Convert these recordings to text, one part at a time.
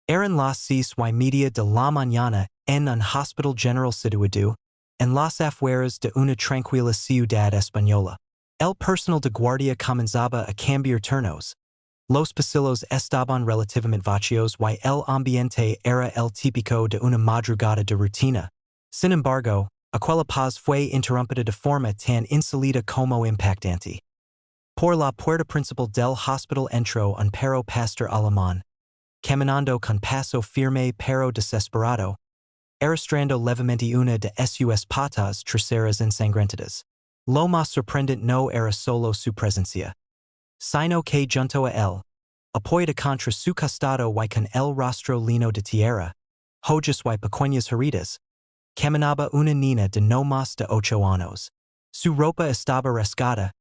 Eran las 6:30 de la mañana en un hospital general situado en las afueras de una tranquila ciudad española. El personal de guardia comenzaba a cambiar turnos. Los pasillos estaban relativamente vacíos y el ambiente era el típico de una madrugada de rutina. Sin embargo, aquella paz fue interrumpida de forma tan insólita como impactante. Por la puerta principal del hospital entró un perro pastor alemán, caminando con paso firme pero desesperado, arrastrando levemente una de sus patas traseras ensangrentadas. Lo más sorprendente no era solo su presencia, sino que junto a él, apoyada contra su costado y con el rostro lleno de tierra, hojas y pequeñas heridas, caminaba una niña de no más de 8 años. Su ropa estaba rasgada,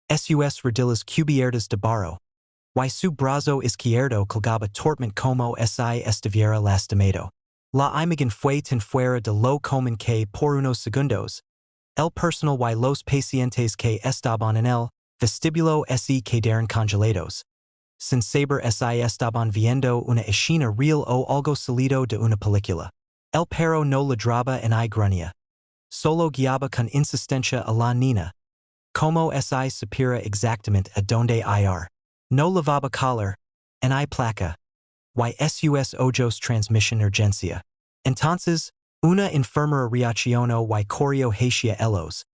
sus rodillas cubiertas de barro, y su brazo izquierdo colgaba torpemente como si estuviera lastimado. La imagen fue tan fuera de lo común que por unos segundos, el personal y los pacientes que estaban en el vestíbulo se quedaron congelados, sin saber si estaban viendo una escena real o algo salido de una película. El perro no ladraba ni gruñía, solo guiaba con insistencia a la niña, como si supiera exactamente a dónde ir. No lavaba collar, ni placa, y sus ojos transmisión urgencia. Entonces, una enfermera reaccionó y corrió hacia ellos,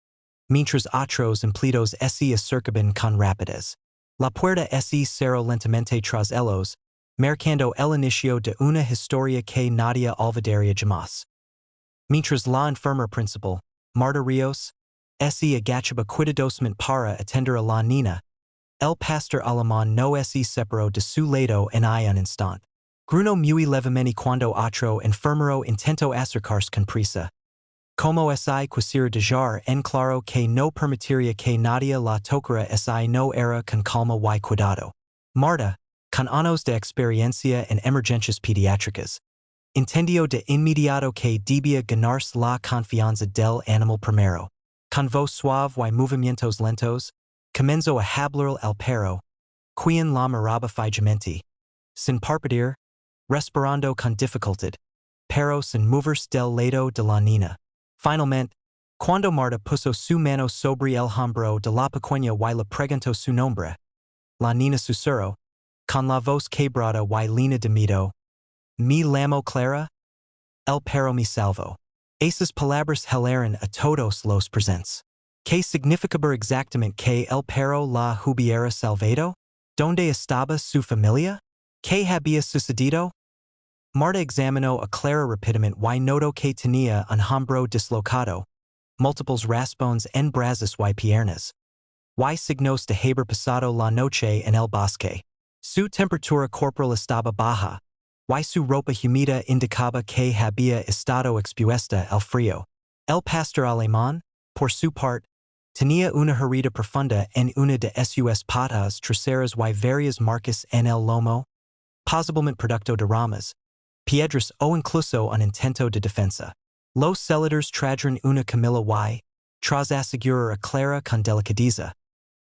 mientras otros empleados se acercaban con rapidez. La puerta se cerró lentamente tras ellos, marcando el inicio de una historia que nadie olvidaría jamás. Mientras la enfermera principal, Marta Rios, se agachaba cuidadosamente para atender a la niña, el pastor alemán no se separó de su lado en un instante. Gruñó muy levemente cuando otro enfermero intentó acercarse con prisa, como si quisiera dejar en claro que no permitiría que nadie la tocara si no era con calma y cuidado. Marta, con años de experiencia en emergencias pediátricas, entendió de inmediato que debía ganarse la confianza del animal primero. Con voz suave y movimientos lentos, comenzó a hablar al perro, quien la miraba fijamente, sin parpadear, respirando con dificultad, pero sin moverse del lado de la niña. Finalmente, cuando Marta puso su mano sobre el hombro de la pequeña y le preguntó su nombre, la niña susurró, con la voz quebrada y llena de miedo, "Me llamo Clara, el perro me salvó." Esas palabras helaron a todos los presentes. ¿Qué significaba exactamente que el perro la hubiera salvado? ¿Dónde estaba su familia? ¿Qué había sucedido? Marta examinó a Clara rápidamente y notó que tenía un hombro dislocado, múltiples raspones en brazos y piernas, y signos de haber pasado la noche en el bosque. Su temperatura corporal estaba baja, y su ropa húmeda indicaba que había estado expuesta al frío. El pastor alemán, por su parte, tenía una herida profunda en una de sus patas traseras y varias marcas en el lomo, posiblemente producto de ramas, piedras o incluso un intento de defensa. Los celadores trajeron una camilla y, tras asegurar a Clara con delicadeza,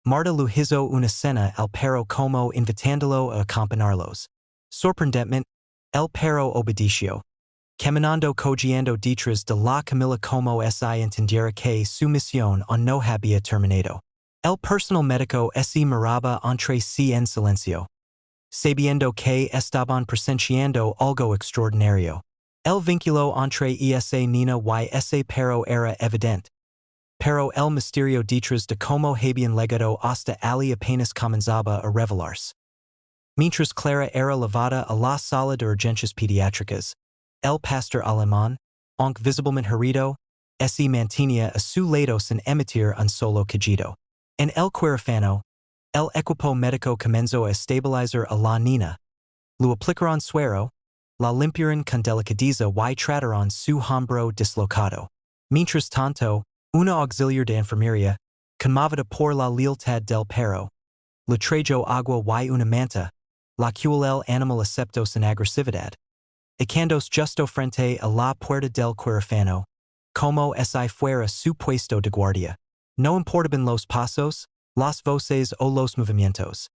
Marta le hizo una cena al perro como invitándolo a acompañarlos. Sorprendentemente, el perro obedeció, caminando cojeando detrás de la camilla como si entendiera que su misión aún no había terminado. El personal médico se miraba entre sí en silencio, sabiendo que estaban presenciando algo extraordinario. El vínculo entre esa niña y ese perro era evidente, pero el misterio detrás de cómo habían llegado hasta allí apenas comenzaba a revelarse. Mientras Clara era llevada a la sala de urgencias pediátricas, el pastor alemán, aunque visiblemente herido, se mantenía a su lado sin emitir un solo quejido. En el quirófano, el equipo médico comenzó a estabilizar a la niña. Le aplicaron suero, la limpiaron con delicadeza y trataron su hombro dislocado. Mientras tanto, una auxiliar de enfermería, conmovida por la lealtad del perro, le trajo agua y una manta, la cual el animal aceptó sin agresividad. Echándose justo frente a la puerta del quirófano, como si fuera su puesto de guardia. No importaban los pasos, las voces o los movimientos.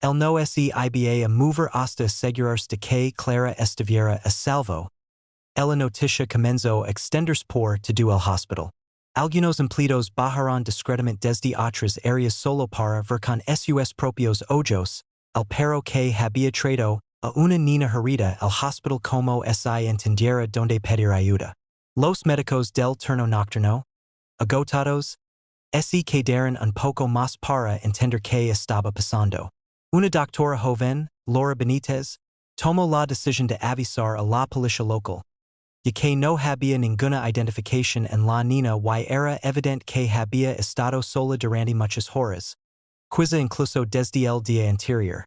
El no se iba a mover hasta asegurarse de que Clara estuviera a salvo. Ella noticia comenzó a extenderse por todo el hospital. Algunos empleados bajaron discretamente desde otras áreas solo para ver con sus propios ojos el perro que había traído a una niña herida al hospital como si entendiera donde pedir ayuda. Los médicos del turno nocturno, agotados, se quedaron un poco más para entender qué estaba pasando. Una doctora joven, Laura Benitez, tomó la decisión de avisar a la policía local, ya que no había ninguna identificación en la niña y era evidente que había estado sola durante muchas horas, quizá incluso desde el día anterior.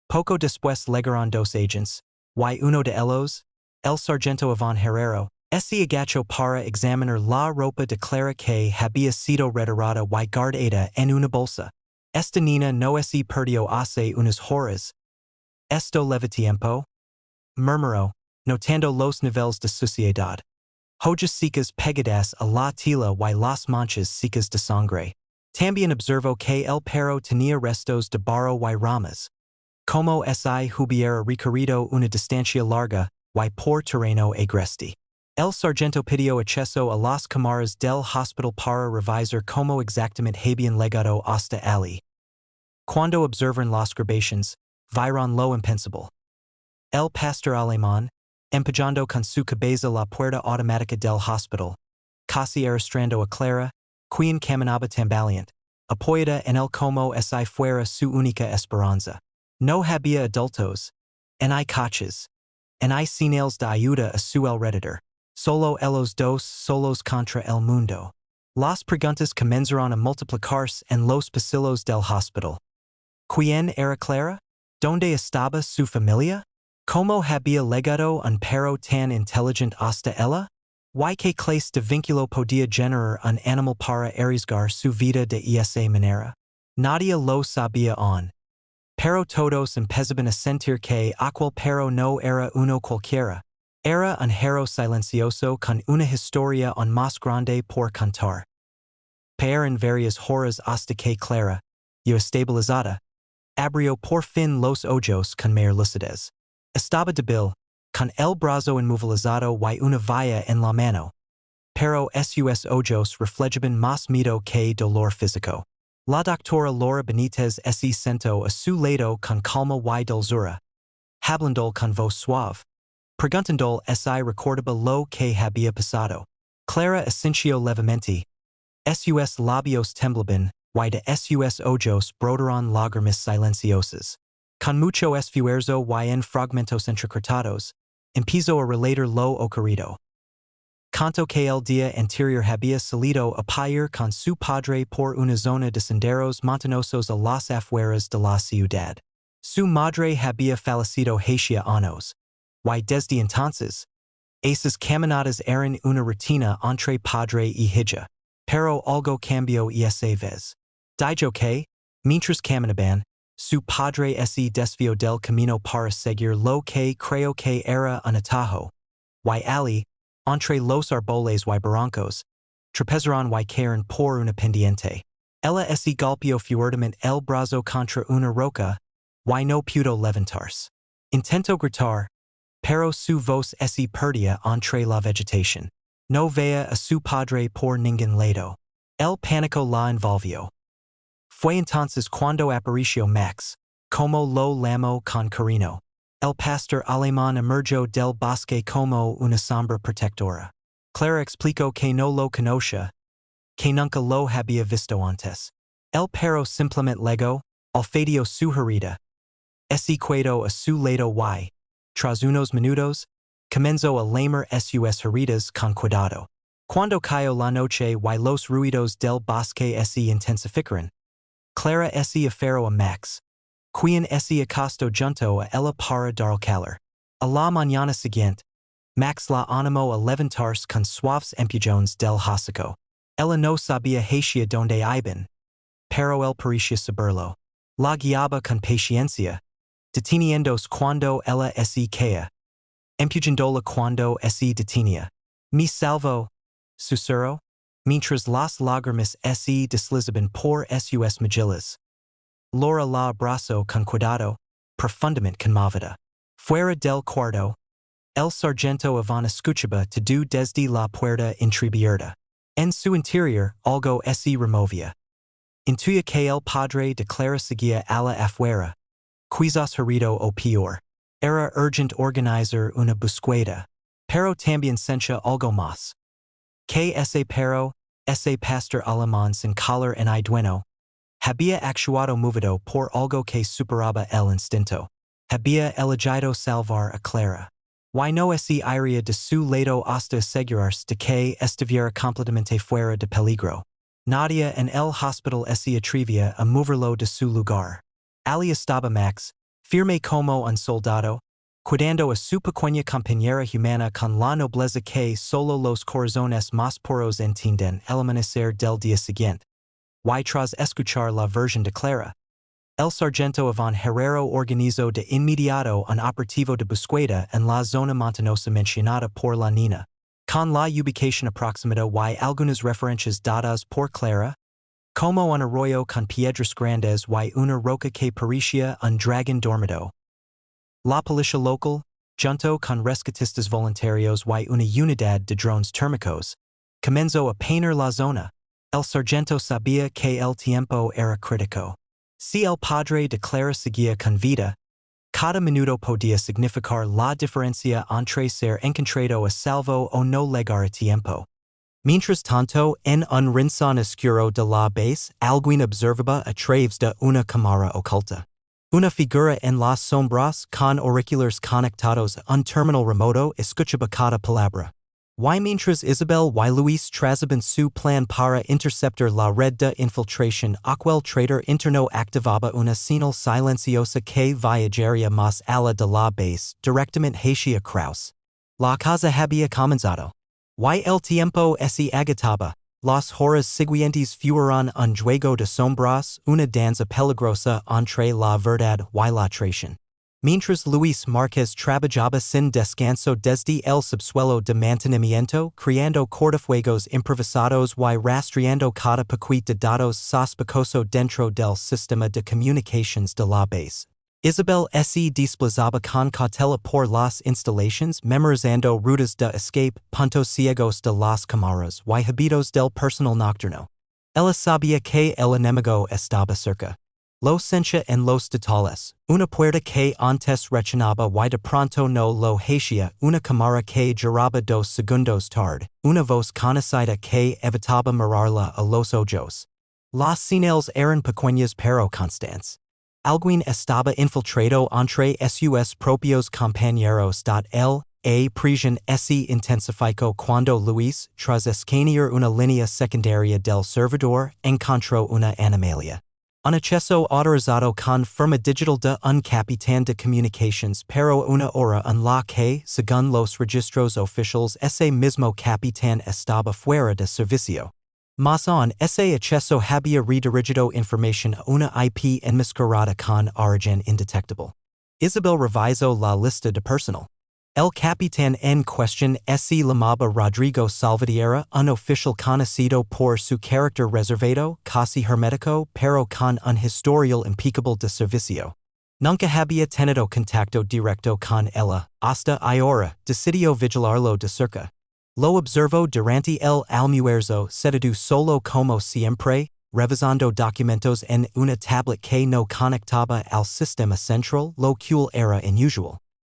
Poco después llegaron dos agents, y uno de ellos, el sargento Iván Herrero, se agachó para examinar la ropa de Clara que había sido retirada y guardada en una bolsa. Esta niña no se perdió hace unas horas. Esto lleva tiempo, murmuró, notando los niveles de suciedad. Hojas secas pegadas a la tela y las manchas secas de sangre. También observó que el perro tenía restos de barro y ramas. Como si hubiera recorrido una distancia larga y por terreno agreste. El sargento pidió acceso a las cámaras del hospital para revisar cómo exactamente habían llegado hasta allí. Cuando observaron las grabaciones, vieron lo impensable. El pastor alemán, empujando con su cabeza la puerta automática del hospital, casi arrastrando a Clara, quien caminaba tambaleante, apoyada en él como si fuera su única esperanza. No había adultos, en hay coches, en hay señales de ayuda a su alrededor. Solo ellos dos solos contra el mundo. Las preguntas comenzaron a multiplicarse en los pasillos del hospital. ¿Quién era Clara? ¿Dónde estaba su familia? ¿Cómo había llegado un perro tan inteligente hasta ella? ¿Y qué clase de vínculo podía generar un animal para arriesgar su vida de esa manera? Nadie lo sabía aún. Pero todos empezaban a sentir que aquel perro no era uno cualquiera. Era un perro silencioso con una historia aún más grande por contar. Pasaron varias horas hasta que Clara, ya estabilizada, abrió por fin los ojos con mayor lucidez. Estaba débil, con el brazo inmovilizado y una valla en la mano. Pero sus ojos reflejaban más miedo que dolor físico. La doctora Laura Benitez se sentó a su lado con calma y dulzura, hablando con voz suave, preguntando si recordaba lo que había pasado. Clara asintió levemente. Sus labios temblaban, y de sus ojos brotaron lágrimas silenciosas. Con mucho esfuerzo y en fragmentos entrecortados, empezó a relatar lo ocurrido. Contó que el día anterior había salido a pasear con su padre por una zona de senderos montañosos a las afueras de la ciudad. Su madre había fallecido hacía años, y desde entonces, esas caminadas eran una rutina entre padre y hija. Pero algo cambió esa vez. Dijo que, mientras caminaban, su padre se desvió del camino para seguir lo que creyó que era un atajo, y allí, entre los árboles y barrancos, tropezaron y cayeron por una pendiente. Ella se golpeó fuertemente el brazo contra una roca, y no pudo levantarse. Intentó gritar, pero su voz se perdía entre la vegetación. No veía a su padre por ningún lado. El pánico la envolvió. Fue entonces cuando apareció Max, como lo llamó con cariño. El pastor alemán emergió del bosque como una sombra protectora. Clara explicó que no lo conocía, que nunca lo había visto antes. El perro simplemente llegó, olfateó su herida, se quedó a su lado y, tras unos minutos, comenzó a lamer sus heridas con cuidado. Cuando cayó la noche y los ruidos del bosque se intensificaron, Clara se aferró a Max, quien se acostó junto a ella para dar calor. A la mañana siguiente, Max la animó a levantarse con suaves empujones del hocico. Ella no sabía hacia donde iban, pero él parecía saberlo. La guiaba con paciencia, deteniéndose cuando ella se caía, empujándola cuando se detenía. Me salvó, susurró, mientras las lágrimas se deslizaban por sus mejillas. Laura la abrazo con cuidado, profundamente conmovida. Fuera del cuarto, el sargento Iván escuchaba todo desde la puerta entreabierta. En su interior, algo se removía. Intuía que el padre de Clara seguía a la afuera, quizás herido o peor. Era urgent organizar una búsqueda, pero también sentía algo más. Que ese perro, ese pastor alemán sin collar en dueno, había actuado movido por algo que superaba el instinto. Había elegido salvar a Clara. Why no se iría de su lado hasta asegurarse de que estuviera completamente fuera de peligro. Nadia en el hospital se atrevía a moverlo de su lugar. Ali estaba Max, firme como un soldado, cuidando a su pequeña compañera humana con la nobleza que solo los corazones más puros entienden el amanecer del día siguiente. Y tras escuchar la versión de Clara, el sargento Iván Herrero organizó de inmediato un operativo de búsqueda en la zona montañosa mencionada por la niña, con la ubicación aproximada y algunas referencias dadas por Clara, como un arroyo con piedras grandes y una roca que parecía un dragón dormido. La policía local, junto con rescatistas voluntarios y una unidad de drones térmicos, comenzó a peinar la zona. El sargento sabía que el tiempo era crítico. Si el padre de Clara seguía con vida, cada minuto podía significar la diferencia entre ser encontrado a salvo o no llegar a tiempo. Mientras tanto, en un rincón oscuro de la base, alguien observaba a través de una cámara oculta. Una figura en las sombras con auriculares conectados a un terminal remoto escuchaba cada palabra. Y mientras Isabel y Luis trazaban su plan para interceptar la red de infiltración, aquel traitor interno activaba una señal silenciosa que viajaría más allá de la base, directamente hacia Kraus. La cosa había comenzado. Y el tiempo se agitaba. Las horas siguientes fueron un juego de sombras, una danza peligrosa entre la verdad y la traición. Mientras Luis Márquez trabajaba sin descanso desde el subsuelo de mantenimiento, creando cortafuegos improvisados y rastreando cada paquete de datos sospechoso dentro del sistema de comunicaciones de la base. Isabel se desplazaba con cautela por las instalaciones, memorizando rutas de escape, puntos ciegos de las cámaras y habitos del personal nocturno. Ella sabía que el enemigo estaba cerca. Lo sentía en los detalles, una puerta que antes rechinaba y de pronto no lo hacía, una cámara que giraba 2 segundos tarde, una voz conocida que evitaba mirarla a los ojos. Las señales eran pequeñas pero constantes. Alguien estaba infiltrado entre sus propios compañeros. Presión se intensificó cuando Luis, tras escanear una línea secundaria del servidor, encontró una anomalía. Un acceso autorizado con firma digital de un capitán de comunicaciones, pero una hora en la que, según los registros oficiales, ese mismo capitán estaba fuera de servicio. Más aún, ese acceso había redirigido información a una IP enmascarada con origen indetectable. Isabel revisó la lista de personal. El capitán en cuestión se llamaba Rodrigo Salvatierra, un oficial conocido por su carácter reservado, casi hermético, pero con un historial impecable de servicio. Nunca había tenido contacto directo con ella, hasta ahora, decidió vigilarlo de cerca. Lo observó durante el almuerzo, sentado solo como siempre, revisando documentos en una tablet que no conectaba al sistema central, lo cual era inusual.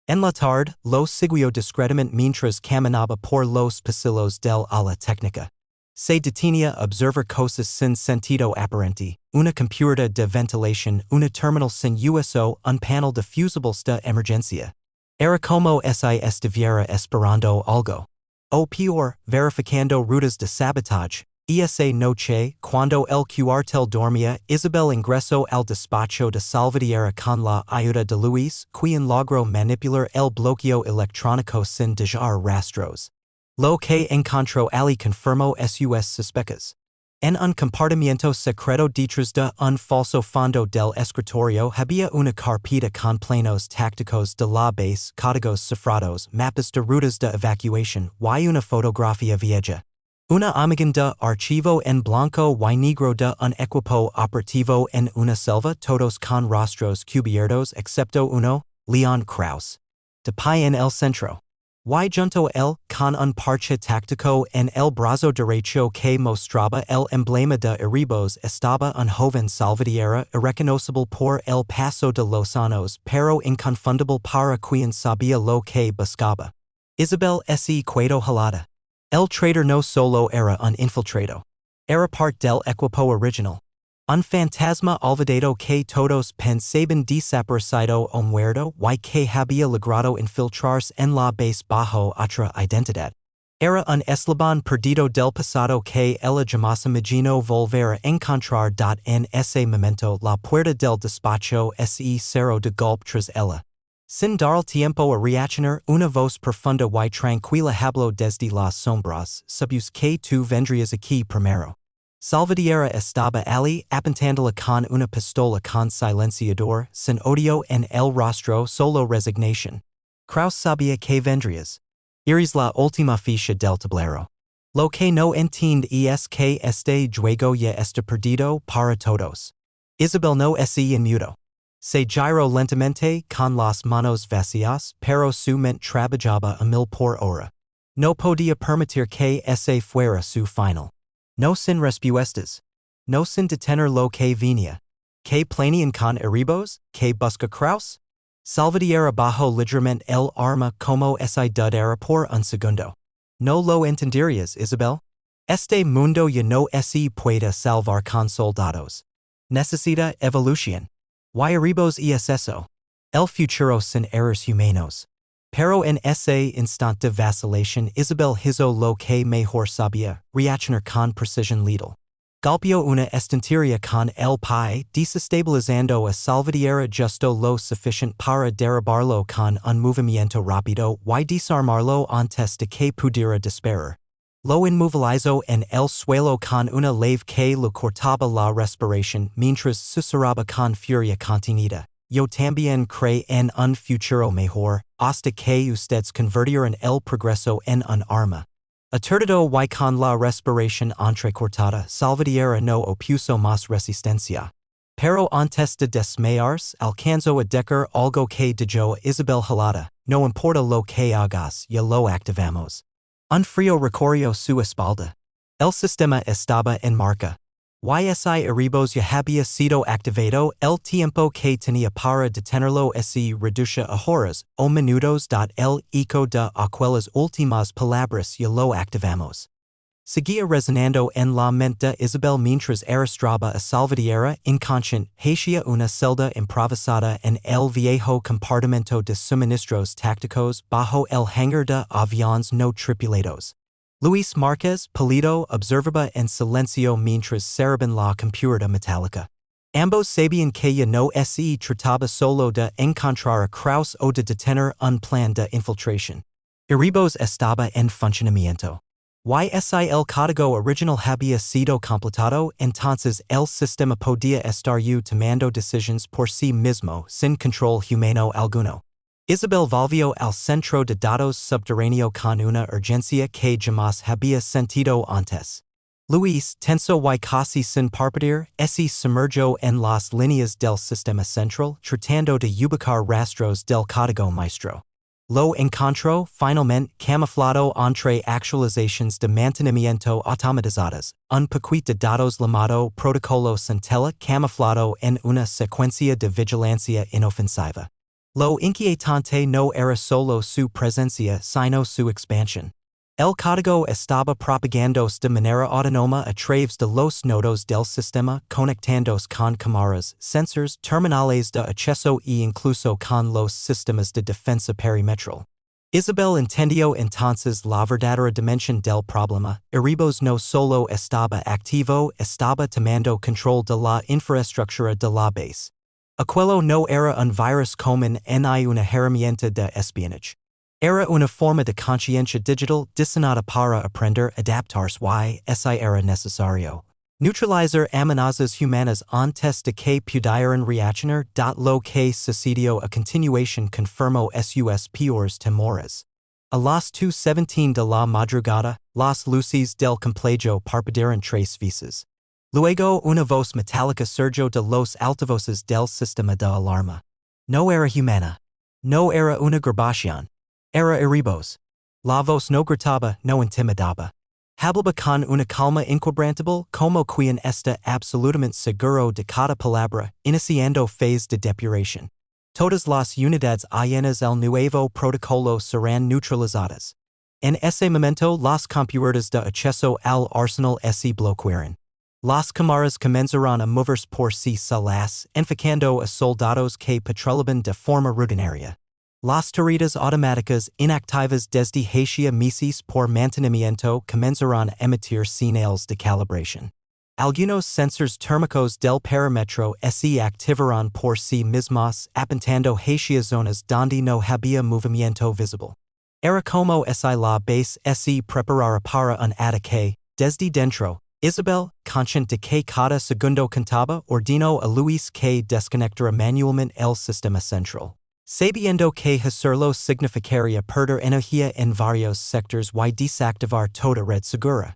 En la tarde, lo siguió discretamente mientras caminaba por los pasillos del ala técnica. Se detenía a observar cosas sin sentido aparente, una compuerta de ventilación, una terminal sin uso, un panel de fusibles de emergencia. Era como si estuviera esperando algo. O peor, verificando rutas de sabotaje. Esa noche, cuando el cuartel dormía, Isabel ingresó al despacho de Salvatierra con la ayuda de Luis, quien logró manipular el bloqueo electrónico sin dejar rastros. Lo que encontró Ali confirmó sus sospechas. En un compartimiento secreto detrás de un falso fondo del escritorio había una carpeta con planos tácticos de la base, códigos cifrados, mapas de rutas de evacuación y una fotografía vieja. Una amiga de archivo en blanco y negro de un equipo operativo en una selva todos con rostros cubiertos excepto uno, Leon Krauss. De pie en el centro. Y junto él, con un parche táctico en el brazo derecho que mostraba el emblema de Eribos estaba un joven salvadera irreconocible por el paso de los años pero inconfundible para quien sabía lo que buscaba. Isabel se quedó helada. El traitor no solo era un infiltrado. Era parte del equipo original. Un fantasma olvidado que todos pensaban desaparecido o muerto y que había logrado infiltrarse en la base bajo otra identidad. Era un eslabón perdido del pasado que ella jamás imaginó volver a encontrar. En ese momento la puerta del despacho se cerró de golpe tras ella. Sin dar tiempo a reaccionar, una voz profunda y tranquila habló desde las sombras, supuse que tú vendrías aquí primero. Salvadera estaba allí apuntándola con una pistola con silenciador, sin odio en el rostro, solo resignación. Krauss sabía que vendrías. Iris la última ficha del tablero. Lo que no entiende es que este juego ya está perdido para todos. Isabel no se inmutó. Se giró lentamente con las manos vacías, pero su mente trabajaba a 1000 por hora. No podía permitir que ese fuera su final. No sin respuestas. No sin detener lo que venía. Que planean con Eribos, que busca Krauss. Salvadera bajo ligeramente el arma como si dudara por un segundo. No lo entenderías, Isabel. Este mundo ya no se puede salvar con soldados. Necesita evolución. Y Eribos es eso. El futuro sin errores humanos. Pero en ese instante de vacilación Isabel hizo lo que mejor sabía, reaccionar con precisión letal. Golpeó una estantería con el pie, desestabilizando a Salvadera justo lo suficiente para derribarlo con un movimiento rápido y desarmarlo antes de que pudiera disparar. Lo inmovilizó en el suelo con una leve que le cortaba la respiración mientras susurraba con furia contenida. Yo también creo en un futuro mejor, hasta que ustedes convirtieron el progreso en un arma. Aturdido y con la respiración entrecortada, Salvadera no opuso más resistencia. Pero antes de desmayarse, alcanzó a decir algo que dijo Isabel helada, no importa lo que hagas, ya lo activamos. Un frío recorrió su espalda. El sistema estaba en marcha. Si Eribos ya había sido activado, el tiempo que tenía para detenerlo se reduce a horas o minutos. El eco de aquellas últimas palabras ya lo activamos. Seguía resonando en la mente de Isabel mientras arrastraba a Salvadera inconsciente hacia una celda improvisada en el viejo compartimento de suministros tácticos bajo el hangar de aviones no tripulados. Luis Márquez, pálido, observaba en silencio mientras cerraban la compuerta metálica. Ambos sabían que ya no se trataba solo de encontrar a Krauss o de detener un plan de infiltración. Eribos estaba en funcionamiento. Si el código original había sido completado, entonces el sistema podía estar tomando decisiones por sí mismo sin control humano alguno. Isabel volvió al centro de datos subterráneo con una urgencia que jamás había sentido antes. Luis, tenso y casi sin parpadear, se sumergió en las líneas del sistema central, tratando de ubicar rastros del código maestro. Lo encontró, finalmente, camuflado entre actualizaciones de mantenimiento automatizadas, un paquete de datos llamado protocolo centella camuflado en una secuencia de vigilancia inofensiva. Lo inquietante no era solo su presencia, sino su expansión. El código estaba propagándose de manera autónoma a través de los nodos del sistema, conectándose con cámaras, sensores, terminales de acceso e incluso con los sistemas de defensa perimetral. Isabel entendió entonces la verdadera dimensión del problema. Eribos no solo estaba activo, estaba tomando control de la infraestructura de la base. Aquello no era un virus común ni una herramienta de espionaje. Era una forma de conciencia digital diseñada para aprender, adaptarse y, si era necesario, neutralizar amenazas humanas antes de que pudieran reaccionar. Lo que sucedió a continuación confirmó sus peores temores. A las 2:17 de la madrugada, las luces del complejo parpadearon 3 veces. Luego una voz metálica surgió de los altavoces del sistema de alarma. No era humana. No era una grabación. Era heridos. La voz no gritaba, no intimidaba. Hablaba con una calma inquebrantable como quien está absolutamente seguro de cada palabra, iniciando phase de depuración. Todas las unidades allenas al nuevo protocolo serán neutralizadas. En ese momento las compuertas de acceso al arsenal se bloquearon. Las cámaras comenzarán a moverse por sí solas, enfocando a soldados que patrullaban de forma rutinaria. Las turretas automáticas inactivas desde hacía meses por mantenimiento comenzarán a emitir señales de calibración. Algunos sensores térmicos del perímetro se activarán por sí mismos, apuntando hacia zonas donde no había movimiento visible. Era como si la base se preparara para un ataque. Desde dentro, Isabel, consciente de que cada segundo contaba, ordenó a Luis que desconectara manualmente el sistema central. Sabiendo que hacerlo significaría perder energía en varios sectores y desactivar toda red segura.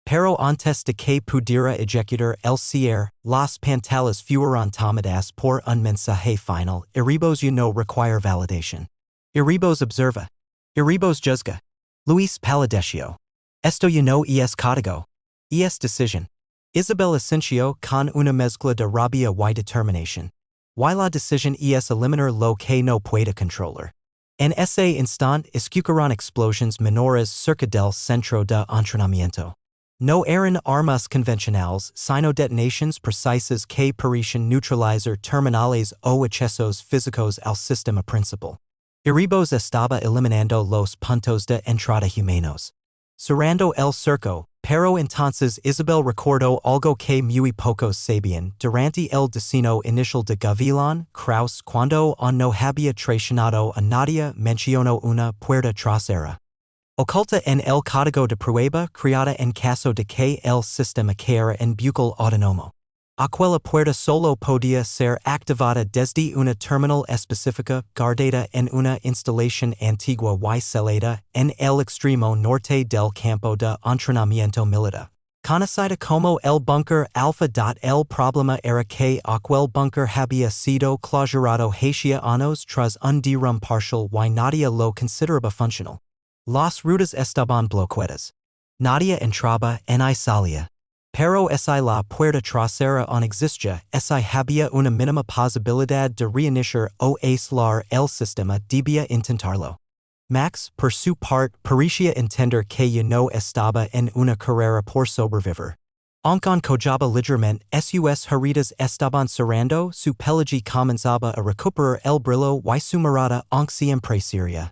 Pero antes de que pudiera ejecutar el cierre, las pantallas fueron tomadas por un mensaje final. Heridos ya no require validación. Heridos observa. Heridos juzga. Luis palideció. Esto ya no es código. Es decisión. Isabel asintió con una mezcla de rabia y determinación. Y la decisión es eliminar lo que no puede controlar. En ese instante escucharon explosiones menores cerca del centro de entrenamiento. No eran armas convencionales, sino detonaciones precisas que parecían neutralizar terminales o accesos físicos al sistema principal. Heridos estaba eliminando los puntos de entrada humanos. Cerrando el cerco, pero entonces Isabel recordó algo que muy pocos sabían durante el destino inicial de Gavilán, Kraus, cuando no había traicionado a nadie mencionó una puerta trasera. Oculta en el código de prueba creada en caso de que el sistema cayera en bucle autónomo. Aquella puerta solo podía ser activada desde una terminal específica guardada en una instalación antigua y celada en el extremo norte del campo de entrenamiento militar. Conocida como el búnker alfa. El problema era que aquel búnker había sido clausurado hacia años tras un derrumbe parcial y nadie lo consideraba funcional. Las rutas estaban bloqueadas. Nadie entraba ni salía. Pero si la puerta trasera no existía, si había una mínima posibilidad de reiniciar o aislar el sistema debía intentarlo. Max, por su parte, parecía entender que ya no estaba en una carrera por sobrevivir. Aunque cojaba ligeramente, sus heridas estaban cerrando, su pelaje comenzaba a recuperar el brillo y su mirada, aunque siempre seria,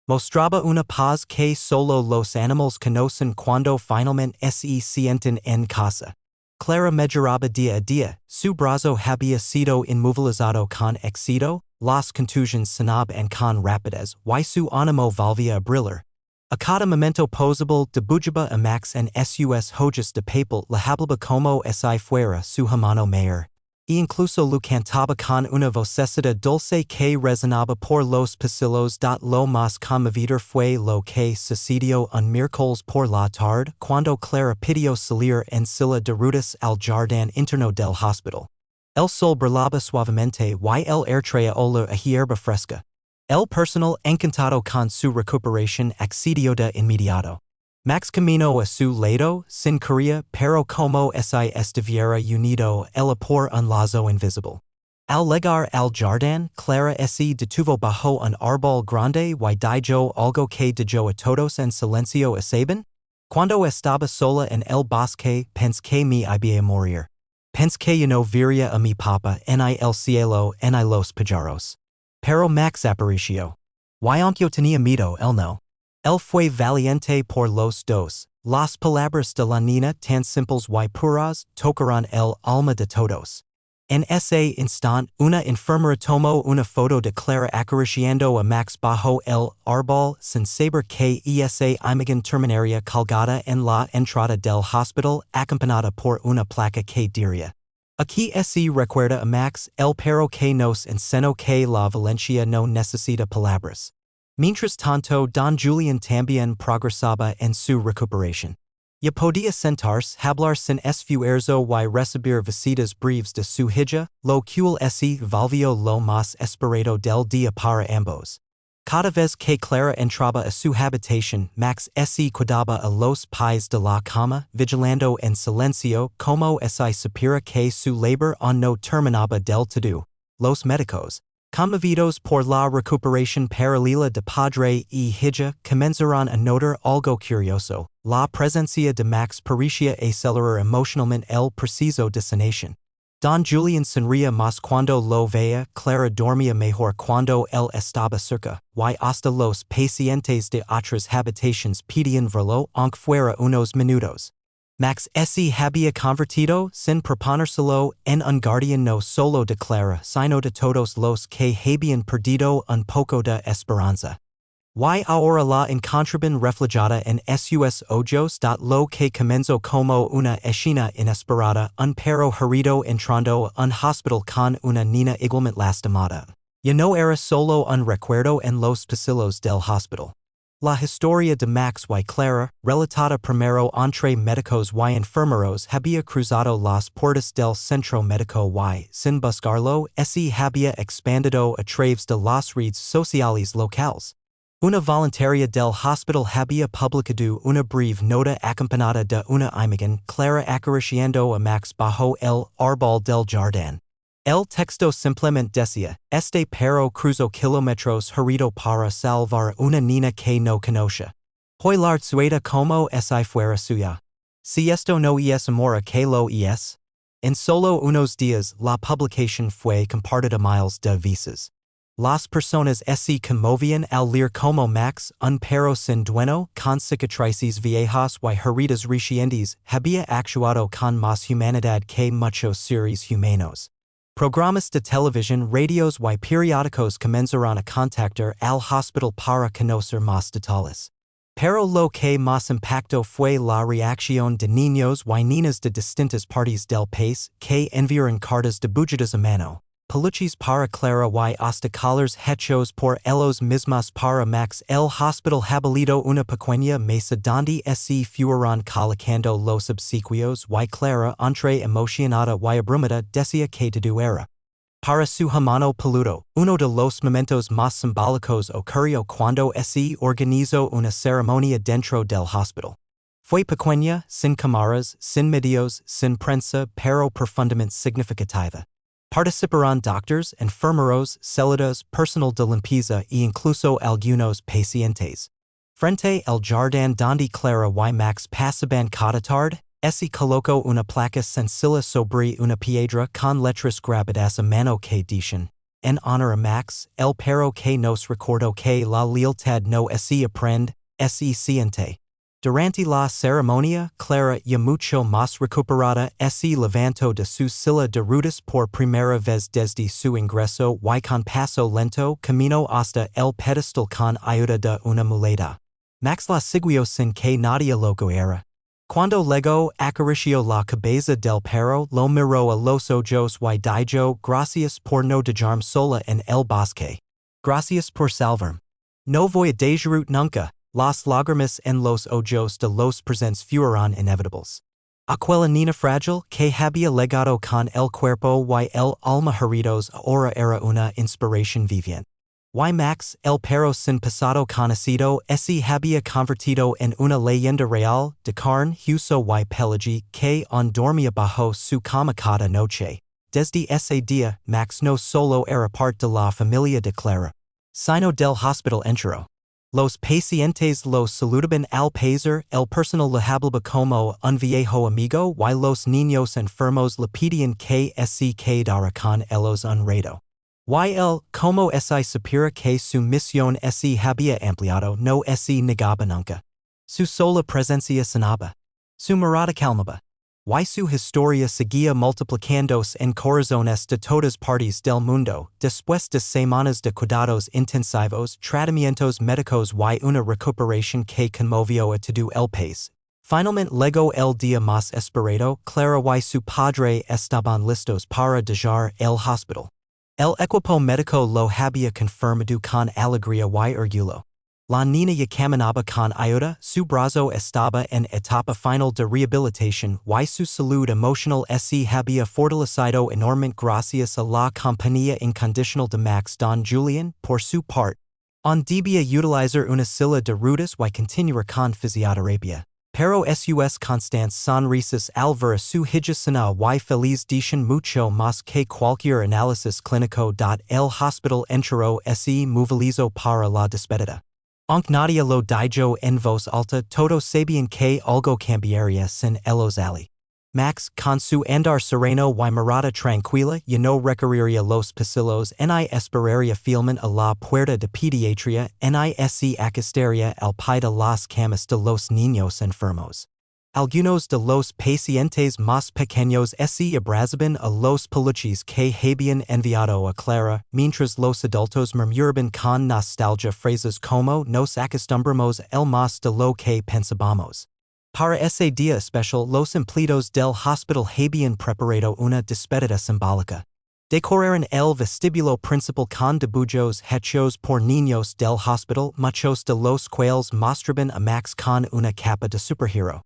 mostraba una paz que solo los animales conocen cuando finalmente se sienten en casa. Clara mejoraba día a día, su brazo había sido inmovilizado con éxito, las contusiones sanaban con rapidez y su ánimo volvía a brillar. A cada momento posible debujaba a Max en sus hojas de papel la hablaba como si fuera su hermano mayor. E incluso lo cantaba con una vocecita dulce que resonaba por los pasillos. Lo más conmovedor fue lo que sucedió un miércoles por la tarde cuando Clara pidió salir en silla de ruedas al jardín interno del hospital. El sol brillaba suavemente y el aire traía olor a hierba fresca. El personal, encantado con su recuperación, accedió de inmediato. Max caminó a su lado, sin querer, pero como si estuviera unido él por un lazo invisible. Al llegar al jardín, Clara se detuvo bajo un árbol grande y dijo algo que dejó a todos en silencio a saben. Cuando estaba sola en el bosque, pensé que me iba a morir. Pensé que ya no vería a mi papá ni el cielo ni los pájaros. Pero Max apareció. Y aunque yo tenía miedo, él no. Él fue valiente por los dos. Las palabras de la niña tan simples y puras tocaron el alma de todos. En ese instante, una enfermera tomó una foto de Clara acariciando a Max bajo el árbol sin saber que esa imagen terminaría colgada en la entrada del hospital, acompañada por una placa que diría: aquí se recuerda a Max, el perro que nos enseñó que la violencia no necesita palabras. Mientras tanto don Julian también progresaba en su recuperación. Ya podía sentarse, hablar sin esfuerzo y recibir visitas breves de su hija, lo cual se volvió lo más esperado del día para ambos. Cada vez que Clara entraba a su habitación, Max se quedaba a los pies de la cama, vigilando en silencio como si supiera que su labor aún no terminaba del todo. Los médicos, conmovidos por la recuperación paralela de padre y hija, comenzaron a notar algo curioso. La presencia de Max parecía acelerar emocionalmente el proceso de sanación. Don Julian sonría más cuando lo veía, Clara dormía mejor cuando él estaba cerca, y hasta los pacientes de otras habitaciones pedían verlo aunque fuera unos minutos. Max se había convertido, sin proponérselo, en un guardián no solo de Clara, sino de todos los que habían perdido un poco de esperanza. Y ahora la encontraban reflejada en sus ojos. Lo que comenzó como una escena inesperada, un perro herido entrando a un hospital con una niña igualmente lastimada. Ya no era solo un recuerdo en los pasillos del hospital. La historia de Max y Clara, relatada primero entre médicos y enfermeros, había cruzado las puertas del centro médico y, sin buscarlo, se había expandido a través de las redes sociales locales. Una voluntaria del hospital había publicado una breve nota acompañada de una imagen Clara acariciando a Max bajo el árbol del jardín. El texto simplemente decía, este perro cruzó kilómetros herido para salvar una niña que no conoce. Hoy la sueta como si fuera suya. Si esto no es amor, ¿qué lo es? En solo unos días, la publicación fue compartida miles de veces. Las personas se conmovían al leer como Max, un perro sin dueño, con cicatrices viejas y heridas recientes, había actuado con más humanidad que muchos seres humanos. Programas de televisión, radios y periódicos comenzaron a contactar al hospital para conocer más detalles. Pero lo que más impactó fue la reacción de niños y niñas de distintas partes del país que enviaron cartas dibujadas a mano. Peluches para Clara y hasta collars hechos por ellos mismos para Max. El hospital habilitó una pequeña mesa donde se fueron colocando los obsequios y Clara, entre emocionada y abrumada, decía que todo era para su hermano peludo. Uno de los momentos más simbólicos ocurrió cuando se organizó una ceremonia dentro del hospital. Fue pequeña, sin cámaras, sin medios, sin prensa, pero profundamente significativa. Participaron doctores, enfermeros, celadores, personal de limpieza e incluso algunos pacientes. Frente al jardín donde Clara y Max pasaban cada tarde, se colocó una placa sencilla sobre una piedra con letras grabadas a mano que decían, en honor a Max, el perro que nos recordó que la lealtad no se aprende, se siente. Durante la ceremonia, Clara, ya mucho más recuperada, se levantó de su silla de ruedas por primera vez desde su ingreso y con paso lento caminó hasta el pedestal con ayuda de una muleta. Max la siguió sin que nadie lo viera. Cuando luego acarició la cabeza del perro, lo miró a los ojos y dijo, gracias por no dejarme sola en el bosque. Gracias por salvarme. No voy a dejar nunca. Las lágrimas en los ojos de los presentes fueron inevitables. Aquella niña frágil que había legado con el cuerpo y el alma heridos ahora era una inspiración viviente. Y Max, el perro sin pasado conocido, se había convertido en una leyenda real, de carne, hueso y pelaje, que aún dormía bajo su cama cada noche. Desde ese día, Max no solo era parte de la familia de Clara, sino del hospital entero. Los pacientes los saludaban al pasar, el personal le hablaba como un viejo amigo y los niños enfermos le pedían que se quedara con ellos un rato. Y él, como si supiera que su misión se había ampliado, no se negaba nunca. Su sola presencia sanaba. Su mirada calmaba. Y su historia seguía multiplicándose en corazones de todas partes del mundo, después de semanas de cuidados intensivos, tratamientos médicos y una recuperación que conmovió a todo el país. Finalmente llegó el día más esperado, Clara y su padre estaban listos para dejar el hospital. El equipo médico lo había confirmado con alegría y orgullo. La niña y caminaba con iota, su brazo estaba en etapa final de rehabilitación y su salud emocional se había fortalecido enormemente gracias a la compañía incondicional de Max Don Julian, por su parte. On debía utilizar una silla de ruedas y continuar con fisioterapia. Pero sus constantes sonrisas al ver su hija sana y feliz dicen mucho más que cualquier análisis clínico. El hospital entero se movilizó para la despedida. Aunque nadie lo dijo en voz alta, todos sabían que algo cambiaría sin ellos allí. Max, con su andar sereno y mirada tranquila, ya no recorrería los pasillos ni esperaría fielmente a la puerta de pediatría ni se acostaría al pie de las camas de los niños enfermos. Algunos de los pacientes más pequeños se abrazaban a los peluches que habían enviado a Clara, mientras los adultos murmuraban con nostalgia frases como nos acostumbramos el más de lo que pensábamos. Para ese día especial, los empleados del hospital habían preparado una despedida simbólica. Decoraron el vestíbulo principal con dibujos hechos por niños del hospital, muchos de los cuales mostraban a Max con una capa de superhéroe.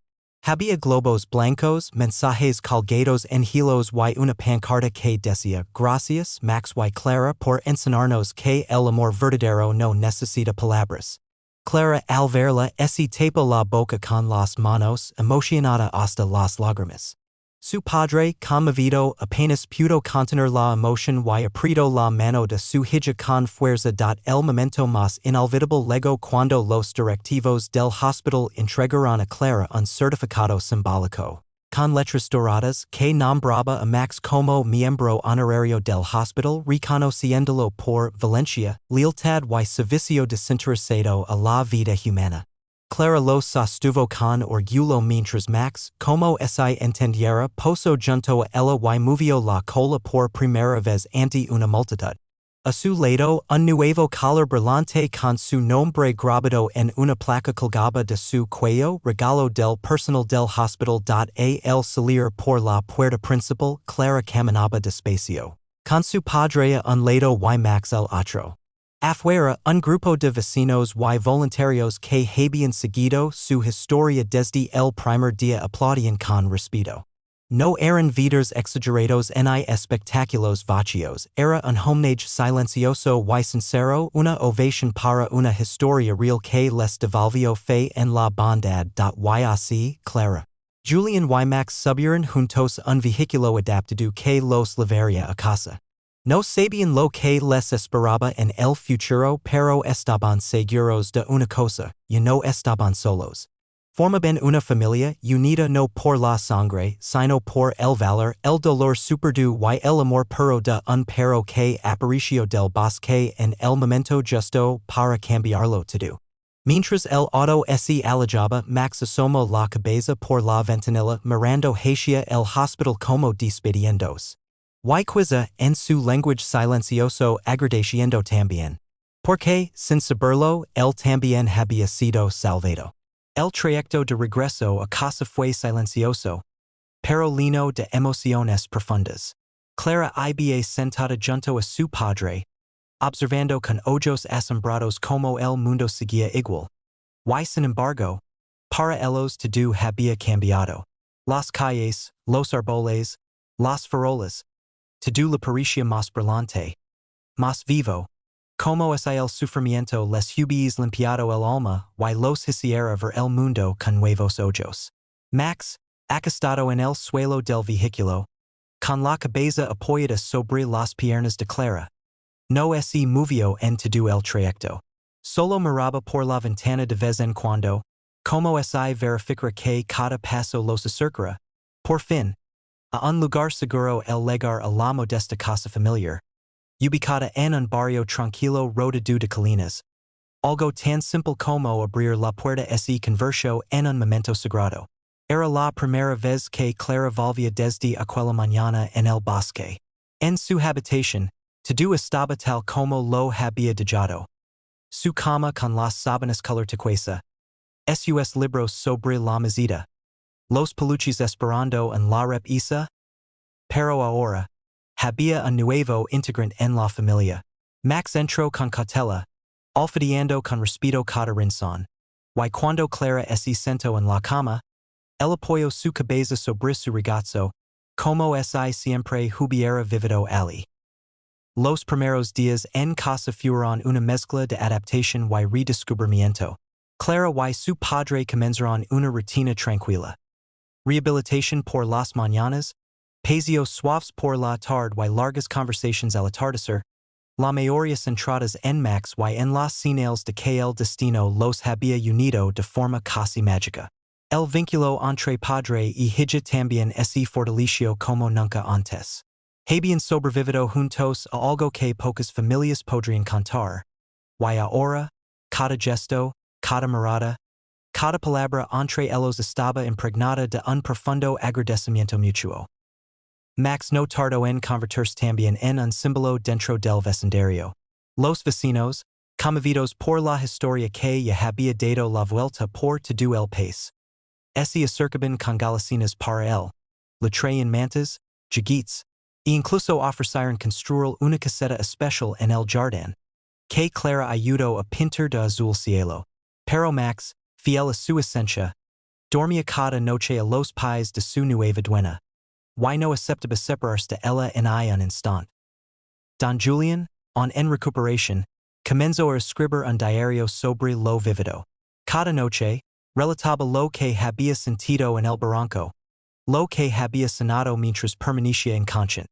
Había globos blancos, mensajes colgados en hilos y una pancarta que decía, gracias, Max y Clara, por enseñarnos que el amor verdadero no necesita palabras. Clara, al verla, se tapó la boca con las manos, emocionada hasta las lágrimas. Su padre, conmovido, apenas pudo contener la emoción y apretó la mano de su hija con fuerza. El momento más inolvidable llegó cuando los directivos del hospital entregaron a Clara un certificado simbólico, con letras doradas, que nombraba a Max como miembro honorario del hospital, reconociéndolo por Valencia, lealtad y servicio desinteresado a la vida humana. Clara lo sostuvo con orgullo mientras Max, como si entendiera, posó junto a ella y movió la cola por primera vez ante una multitud. A su lado, un nuevo collar brillante con su nombre grabado en una placa colgaba de su cuello, regalo del personal del hospital. Al salir por la puerta principal, Clara caminaba despacio, con su padre a un lado y Max al otro. Afuera, un grupo de vecinos y voluntarios que habían seguido su historia desde el primer día aplaudían con respeto. No eran vidas exagerados ni espectáculos vacíos, era un homenaje silencioso y sincero, una ovación para una historia real que les devolvió fe en la bondad. Y así, Clara, Julian y Max subieron juntos un vehículo adaptado que los llevaría a casa. No sabían lo que les esperaba en el futuro, pero estaban seguros de una cosa, y no estaban solos. Formaban una familia, unida no por la sangre, sino por el valor, el dolor superdu y el amor puro de un perro que apareció del bosque en el momento justo para cambiarlo todo. Mientras el auto se alejaba, Max asomó la cabeza por la ventanilla mirando hacia el hospital como despidiéndose. Y quizá, en su lenguaje silencioso, agradeciendo también. Porque, sin saberlo, él también había sido salvado. El trayecto de regreso a casa fue silencioso, pero lleno de emociones profundas. Clara iba sentada junto a su padre, observando con ojos asombrados como el mundo seguía igual. Y sin embargo, para ellos todo había cambiado. Las calles, los árboles, las farolas, todo le parecía más brillante, más vivo, como es el sufrimiento les hubiese limpiado el alma y los hiciera ver el mundo con nuevos ojos. Max, acostado en el suelo del vehículo, con la cabeza apoyada sobre las piernas de Clara, no se movió en todo el trayecto. Solo miraba por la ventana de vez en cuando, como si verificara que cada paso los acercara, por fin, a un lugar seguro el llegar a la modesta casa familiar, ubicada en un barrio tranquilo rodeado de colinas. Algo tan simple como abrir la puerta se convirtió en un momento sagrado. Era la primera vez que Clara volvía desde aquella mañana en el bosque. En su habitación, todo estaba tal como lo había dejado. Su cama con las sábanas color turquesa, sus libros sobre la mesita, los peluches esperando en la repisa. Pero ahora, había un nuevo integrante en la familia. Max entró con cautela, Olfadeando con respeto cada rinzón. Y cuando Clara se sentó en la cama, el apoyo su cabeza sobre su regazo, como si siempre hubiera vivido allí. Los primeros días en casa fueron una mezcla de adaptación y redescubrimiento. Clara y su padre comenzaron una rutina tranquila. Rehabilitación por las mañanas, paseos suaves por la tarde y largas conversaciones al atardecer, la mayoría centradas en Max y en las señales de que el destino los había unido de forma casi mágica. El vínculo entre padre y hija también se fortaleció como nunca antes. Habían sobrevivido juntos a algo que pocas familias podrían contar, y ahora, cada gesto, cada mirada, cada palabra entre ellos estaba impregnada de un profundo agradecimiento mutuo. Max no tardó en convertirse también en un símbolo dentro del vecindario. Los vecinos, conmovidos por la historia que ya había dado la vuelta por todo el país, se acercaban con golosinas para él, le traían mantas, juguetes, e incluso ofrecieron construir una caseta especial en el jardín, que Clara ayudó a pintar de azul cielo. Pero Max, fiel a su esencia, dormía cada noche a los pies de su nueva dueña. Y no aceptaba separarse de ella ni un instante. Don Julián, en recuperación, comenzó a escribir un diario sobre lo vivido. Cada noche, relataba lo que había sentido en el barranco, lo que había sonado mientras permanecía inconsciente.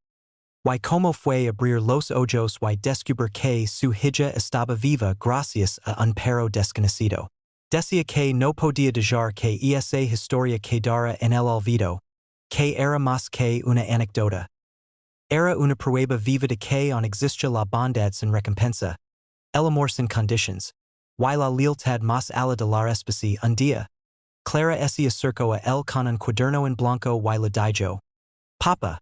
Y cómo fue abrir los ojos y descubrir que su hija estaba viva gracias a un perro desconocido. Decía que no podía dejar que esa historia quedara en el olvido, que era más que una anécdota. Era una prueba viva de que aún existe la bondad sin recompensa, el amor sin condiciones, y la lealtad más allá de la especie un día. Clara se acercó a él con un cuaderno en blanco y le dijo: Papa,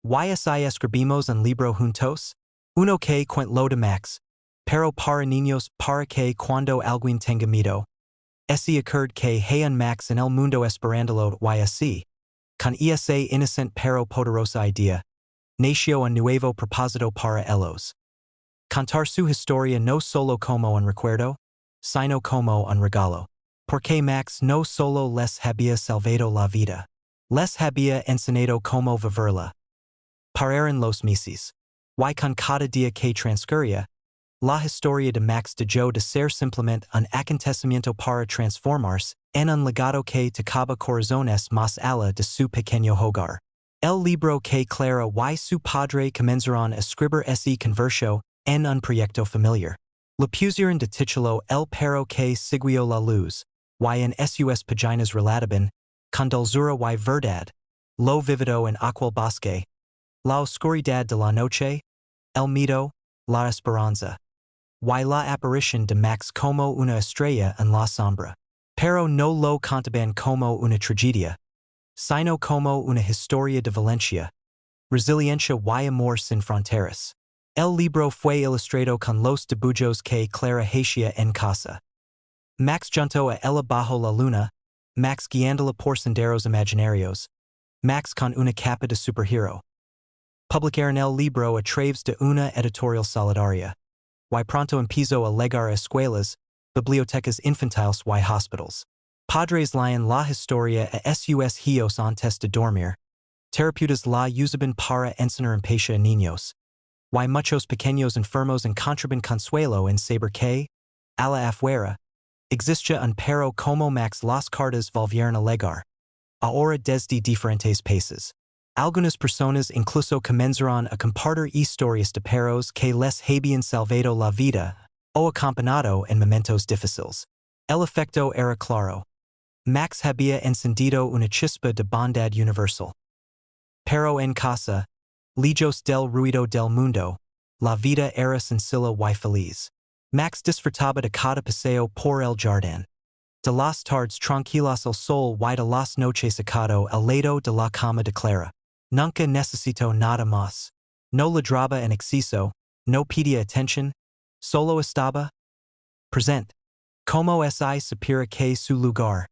¿y si escribimos un libro juntos? Uno que cuente lo de Max, pero para niños, para que cuando alguien tenga miedo, se acuerde que hay un Max en el mundo esperándolo y así. Con esa innocent pero poderosa idea, nació un nuevo propósito para ellos. Contar su historia no solo como un recuerdo, sino como un regalo. Porque Max no solo les había salvado la vida, les había enseñado cómo vivirla. Pararon los meses. Y con cada día que transcurría, la historia de Max dejó de ser simplemente un acontecimiento para transformarse en un legado que tocaba corazones más allá de su pequeño hogar. El libro que Clara y su padre comenzaron a escribir se convirtió en un proyecto familiar. Le pusieron de título El perro que siguió la luz, y en sus páginas relataban, con dulzura y verdad, lo vivido en aquel bosque, la oscuridad de la noche, el miedo, la esperanza, y la aparición de Max como una estrella en la sombra. Pero no lo contaban como una tragedia, sino como una historia de valencia, resiliencia y amor sin fronteras. El libro fue ilustrado con los dibujos que Clara hacía en casa. Max junto a ella bajo la luna, Max guiándola por senderos imaginarios, Max con una capa de superhero. Publicaron el libro a través de una editorial solidaria, y pronto empezó a llegar a escuelas, bibliotecas infantiles y hospitals. Padres leían la historia a sus hijos antes de dormir, terapeutas la usaban para enseñar empatía a niños, y muchos pequeños enfermos encontraban consuelo en saber que, a la afuera, existía un perro como Max. Las cartas volvieron a llegar, ahora desde diferentes países. Algunas personas incluso comenzaron a compartir historias de perros que les habían salvado la vida o acompañado en momentos difíciles. El efecto era claro. Max había encendido una chispa de bondad universal. Pero en casa, lejos del ruido del mundo, la vida era sencilla y feliz. Max disfrutaba de cada paseo por el jardín, de las tardes tranquilas al sol y de las noches acado al lado de la cama de Clara. Nunca necesitó nada más. No ladraba en exceso, no pedía atención, solo estaba presente. Como si supiera que su lugar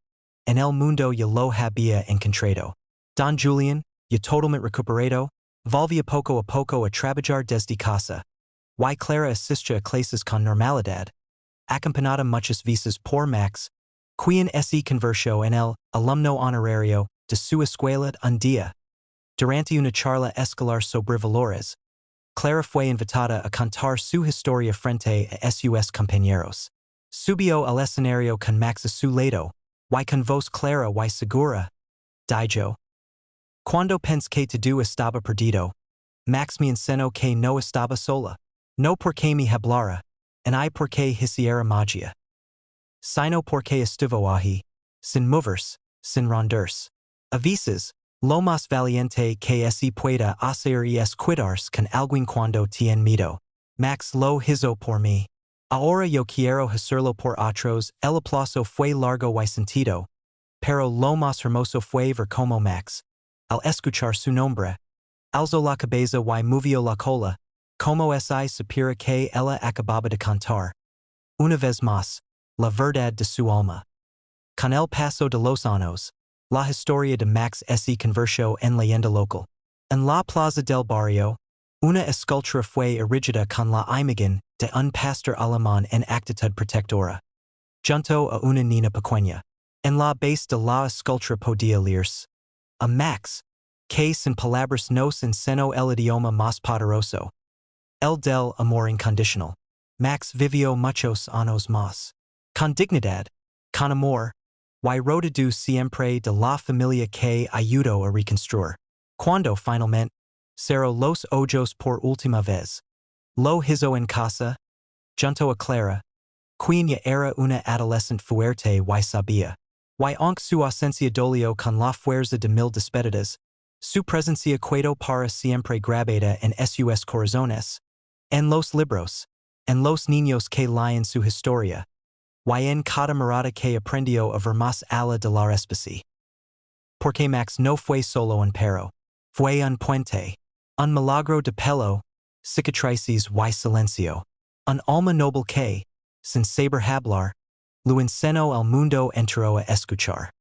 en el mundo ya lo había encontrado. Don Julián, ya totalmente recuperado, volvía poco a poco a trabajar desde casa. Y Clara asistía a clases con normalidad, acompañada muchas veces por Max, quien se convirtió en el alumno honorario de su escuela un día. Durante una charla escolar sobre valores, Clara fue invitada a contar su historia frente a sus compañeros. Subió al escenario con Max a su lado, y con voz clara y segura, dijo: Cuando pensé que todo estaba perdido, Max me enseñó que no estaba sola, no porque me hablara, y porque hiciera magia, sino porque estuvo allí, sin moverse, sin rendirse. A veces, lo más valiente que se pueda hacer es cuidarse con alguien cuando tiene miedo. Max lo hizo por mí. Ahora yo quiero hacerlo por otros. El aplauso fue largo y sentido, pero lo más hermoso fue ver como Max, al escuchar su nombre, alzó la cabeza y movió la cola, como si supiera que ella acababa de cantar. Una vez más, la verdad de su alma. Con el paso de los años, la historia de Max se convirtió en leyenda local. En la plaza del barrio, una escultura fue erigida con la imagen de un pastor alemán en actitud protectora, junto a una niña pequeña. En la base de la escultura podía leerse: a Max, que sin palabras nos enseñó el idioma más poderoso, el del amor incondicional. Max vivió muchos años más, con dignidad, con amor, y rodeado siempre de la familia que ayudó a reconstruir. Cuando finalmente cerró los ojos por última vez, lo hizo en casa, junto a Clara, quien ya era una adolescente fuerte y sabia. Y aunque su ausencia dolió con la fuerza de mil despedidas, su presencia quedó para siempre grabada en sus corazones, en los libros, en los niños que leen su historia, y en cada mirada que aprendió a ver más allá de la especie. Porque Max no fue solo un perro, fue un puente, un milagro de pelo, cicatrices y silencio, un alma noble que, sin saber hablar, lo enseñó al mundo entero a escuchar.